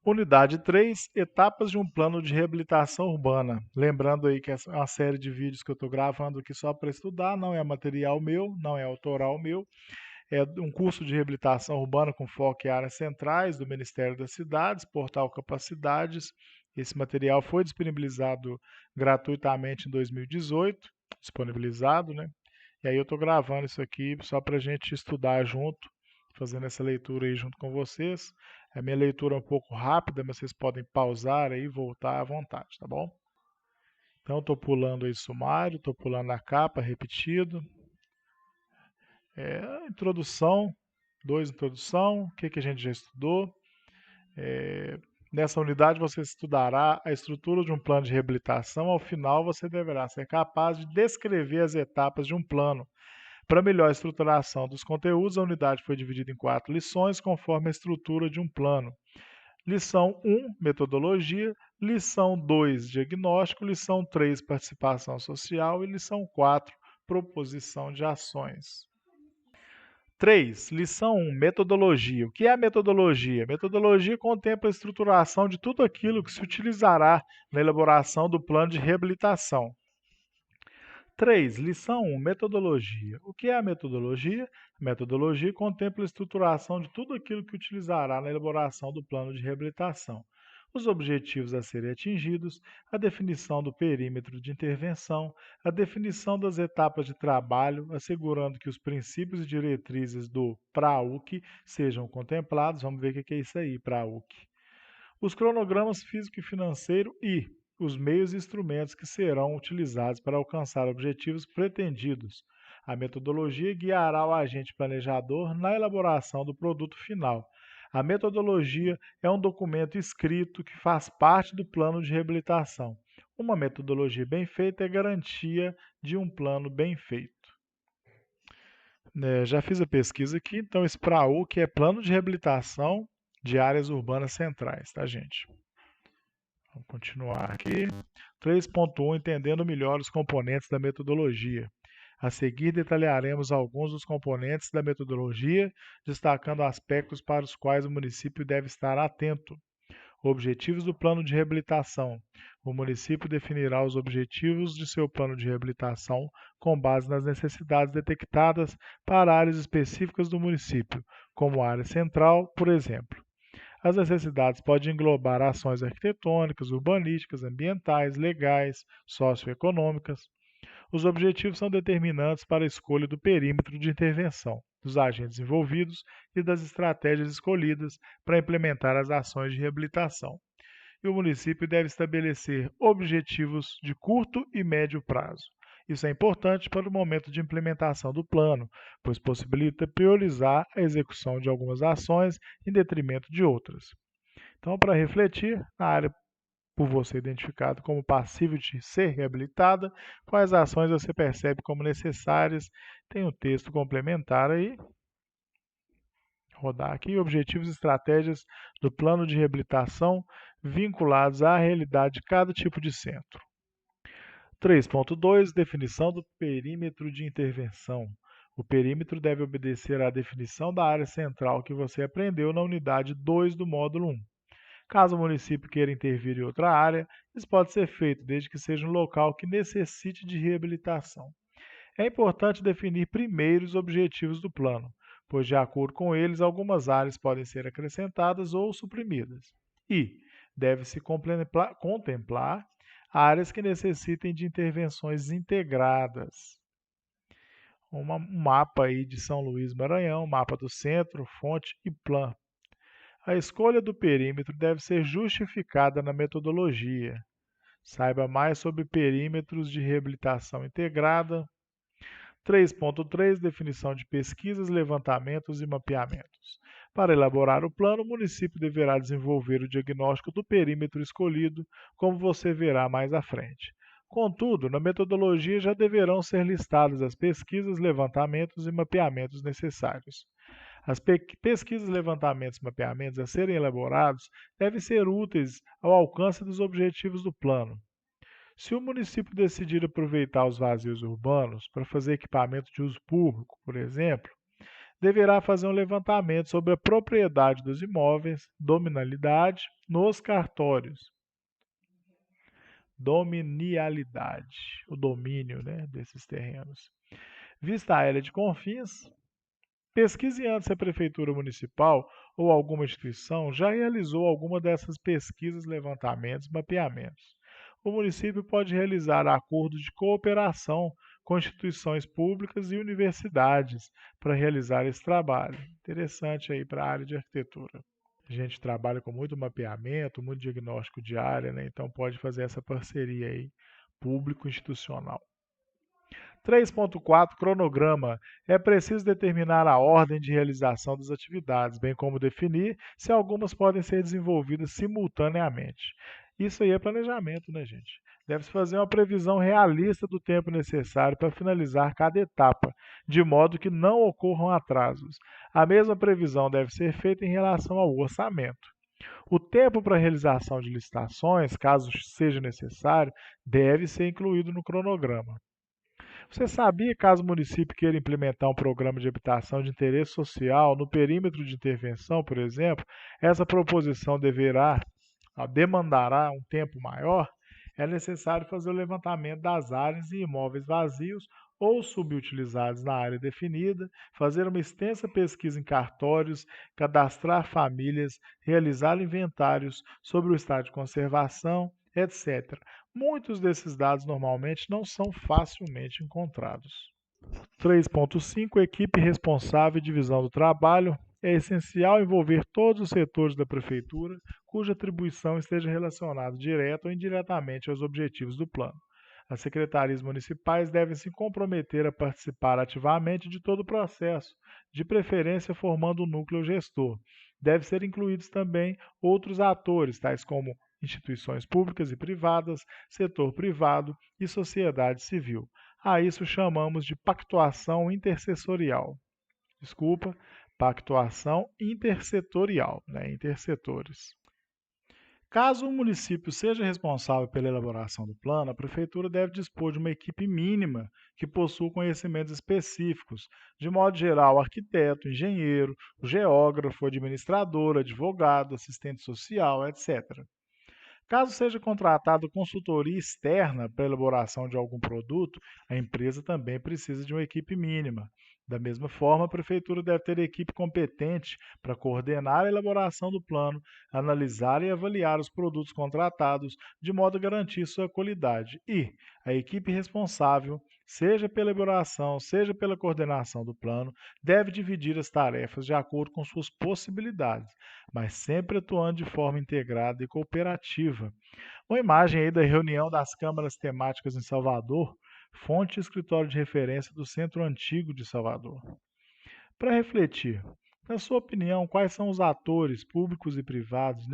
Unidade 3, etapas de um plano de reabilitação urbana. Lembrando aí que essa é uma série de vídeos que eu estou gravando aqui só para estudar, não é material meu, não é autoral meu. É um curso de reabilitação urbana com foco em áreas centrais do Ministério das Cidades, portal Capacidades. Esse material foi disponibilizado gratuitamente em 2018, disponibilizado, né? E aí eu estou gravando isso aqui só para a gente estudar junto, fazendo essa leitura aí junto com vocês. A minha leitura é um pouco rápida, mas vocês podem pausar aí e voltar à vontade, tá bom? Então estou pulando aí sumário, estou pulando a capa repetido. Introdução, 2 introdução, o que, que a gente já estudou. Nessa unidade você estudará a estrutura de um plano de reabilitação. Ao final você deverá ser capaz de descrever as etapas de um plano. Para melhor estruturação dos conteúdos, a unidade foi dividida em 4 lições, conforme a estrutura de um plano. Lição 1, metodologia. Lição 2, diagnóstico. Lição 3, participação social. E lição 4, proposição de ações. 3. Lição 1, metodologia. O que é a metodologia? Metodologia contempla a estruturação de tudo aquilo que se utilizará na elaboração do plano de reabilitação. 3. Lição 1, metodologia. O que é a metodologia? A metodologia contempla a estruturação de tudo aquilo que utilizará na elaboração do plano de reabilitação. Os objetivos a serem atingidos, a definição do perímetro de intervenção, a definição das etapas de trabalho, assegurando que os princípios e diretrizes do PRAUC sejam contemplados. Vamos ver o que é isso aí, PRAUC. Os cronogramas físico e financeiro e os meios e instrumentos que serão utilizados para alcançar objetivos pretendidos. A metodologia guiará o agente planejador na elaboração do produto final. A metodologia é um documento escrito que faz parte do plano de reabilitação. Uma metodologia bem feita é garantia de um plano bem feito. Já fiz a pesquisa aqui, então esse PRAU, que é Plano de Reabilitação de Áreas Urbanas Centrais, tá, gente? Vamos continuar aqui. 3.1, entendendo melhor os componentes da metodologia. A seguir, detalharemos alguns dos componentes da metodologia, destacando aspectos para os quais o município deve estar atento. Objetivos do plano de reabilitação. O município definirá os objetivos de seu plano de reabilitação com base nas necessidades detectadas para áreas específicas do município, como a área central, por exemplo. As necessidades podem englobar ações arquitetônicas, urbanísticas, ambientais, legais, socioeconômicas. Os objetivos são determinantes para a escolha do perímetro de intervenção, dos agentes envolvidos e das estratégias escolhidas para implementar as ações de reabilitação. E o município deve estabelecer objetivos de curto e médio prazo. Isso é importante para o momento de implementação do plano, pois possibilita priorizar a execução de algumas ações em detrimento de outras. Então, para refletir, na área por você identificado como passível de ser reabilitada, quais ações você percebe como necessárias? Tem um texto complementar aí. Rodar aqui, objetivos e estratégias do plano de reabilitação vinculados à realidade de cada tipo de centro. 3.2, definição do perímetro de intervenção. O perímetro deve obedecer à definição da área central que você aprendeu na unidade 2 do módulo 1. Caso o município queira intervir em outra área, isso pode ser feito desde que seja um local que necessite de reabilitação. É importante definir primeiro os objetivos do plano, pois, de acordo com eles, algumas áreas podem ser acrescentadas ou suprimidas. E deve-se contemplar áreas que necessitem de intervenções integradas. Um mapa aí de São Luís Maranhão, mapa do centro, fonte e plan. A escolha do perímetro deve ser justificada na metodologia. Saiba mais sobre perímetros de reabilitação integrada. 3.3, definição de pesquisas, levantamentos e mapeamentos. Para elaborar o plano, o município deverá desenvolver o diagnóstico do perímetro escolhido, como você verá mais à frente. Contudo, na metodologia já deverão ser listadas as pesquisas, levantamentos e mapeamentos necessários. As pesquisas, levantamentos e mapeamentos a serem elaborados devem ser úteis ao alcance dos objetivos do plano. Se o município decidir aproveitar os vazios urbanos para fazer equipamento de uso público, por exemplo, deverá fazer um levantamento sobre a propriedade dos imóveis, dominalidade, nos cartórios. Dominialidade, o domínio, né, desses terrenos. Vista a área de Confins, pesquise antes se a Prefeitura Municipal ou alguma instituição já realizou alguma dessas pesquisas, levantamentos, mapeamentos. O município pode realizar acordos de cooperação com instituições públicas e universidades para realizar esse trabalho. Interessante aí para a área de arquitetura. A gente trabalha com muito mapeamento, muito diagnóstico de área, né? Então pode fazer essa parceria aí público-institucional. 3.4 Cronograma. É preciso determinar a ordem de realização das atividades, bem como definir se algumas podem ser desenvolvidas simultaneamente. Isso aí é planejamento, né, gente? Deve-se fazer uma previsão realista do tempo necessário para finalizar cada etapa, de modo que não ocorram atrasos. A mesma previsão deve ser feita em relação ao orçamento. O tempo para a realização de licitações, caso seja necessário, deve ser incluído no cronograma. Você sabia, caso o município queira implementar um programa de habitação de interesse social no perímetro de intervenção, por exemplo, essa proposição demandará um tempo maior? É necessário fazer o levantamento das áreas e imóveis vazios ou subutilizados na área definida, fazer uma extensa pesquisa em cartórios, cadastrar famílias, realizar inventários sobre o estado de conservação, etc. Muitos desses dados normalmente não são facilmente encontrados. 3.5 Equipe responsável e divisão do trabalho. É essencial envolver todos os setores da prefeitura cuja atribuição esteja relacionada direta ou indiretamente aos objetivos do plano. As secretarias municipais devem se comprometer a participar ativamente de todo o processo, de preferência formando o núcleo gestor. Devem ser incluídos também outros atores, tais como instituições públicas e privadas, setor privado e sociedade civil. A isso chamamos de pactuação intersetorial. Desculpa, pactuação intersetorial, né? Intersetores. Caso o município seja responsável pela elaboração do plano, a prefeitura deve dispor de uma equipe mínima que possua conhecimentos específicos, de modo geral, arquiteto, engenheiro, geógrafo, administrador, advogado, assistente social, etc. Caso seja contratada consultoria externa para a elaboração de algum produto, a empresa também precisa de uma equipe mínima. Da mesma forma, a prefeitura deve ter equipe competente para coordenar a elaboração do plano, analisar e avaliar os produtos contratados, de modo a garantir sua qualidade. E a equipe responsável, seja pela elaboração, seja pela coordenação do plano, deve dividir as tarefas de acordo com suas possibilidades, mas sempre atuando de forma integrada e cooperativa. Uma imagem aí da reunião das câmaras temáticas em Salvador, fonte e escritório de referência do Centro Antigo de Salvador. Para refletir, na sua opinião, quais são os atores públicos e privados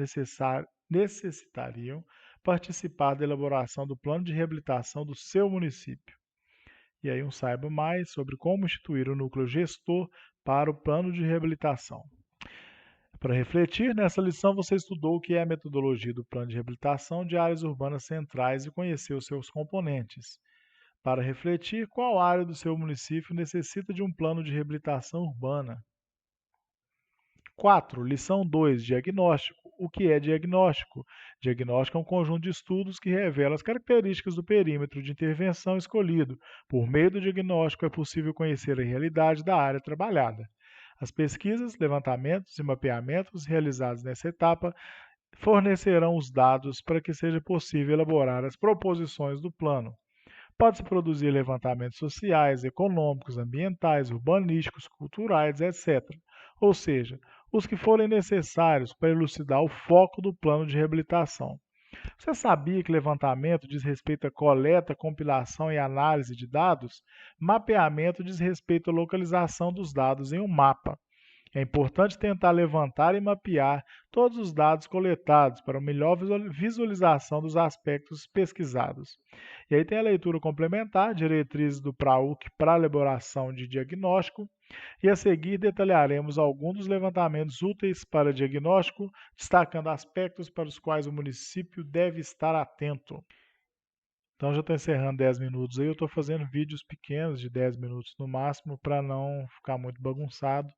necessitariam participar da elaboração do plano de reabilitação do seu município? E aí saiba mais sobre como instituir o núcleo gestor para o plano de reabilitação. Para refletir, nessa lição você estudou o que é a metodologia do plano de reabilitação de áreas urbanas centrais e conheceu seus componentes. Para refletir, qual área do seu município necessita de um plano de reabilitação urbana? 4. Lição 2. Diagnóstico. O que é diagnóstico? Diagnóstico é um conjunto de estudos que revela as características do perímetro de intervenção escolhido. Por meio do diagnóstico é possível conhecer a realidade da área trabalhada. As pesquisas, levantamentos e mapeamentos realizados nessa etapa fornecerão os dados para que seja possível elaborar as proposições do plano. Pode-se produzir levantamentos sociais, econômicos, ambientais, urbanísticos, culturais, etc. Ou seja, os que forem necessários para elucidar o foco do plano de reabilitação. Você sabia que levantamento diz respeito à coleta, compilação e análise de dados? Mapeamento diz respeito à localização dos dados em um mapa. É importante tentar levantar e mapear todos os dados coletados para uma melhor visualização dos aspectos pesquisados. E aí tem a leitura complementar, diretrizes do PRAUC para a elaboração de diagnóstico, e a seguir detalharemos alguns dos levantamentos úteis para diagnóstico, destacando aspectos para os quais o município deve estar atento. Então já estou encerrando 10 minutos aí, eu estou fazendo vídeos pequenos de 10 minutos no máximo para não ficar muito bagunçado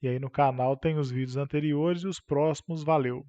E aí no canal tem os vídeos anteriores e os próximos. Valeu!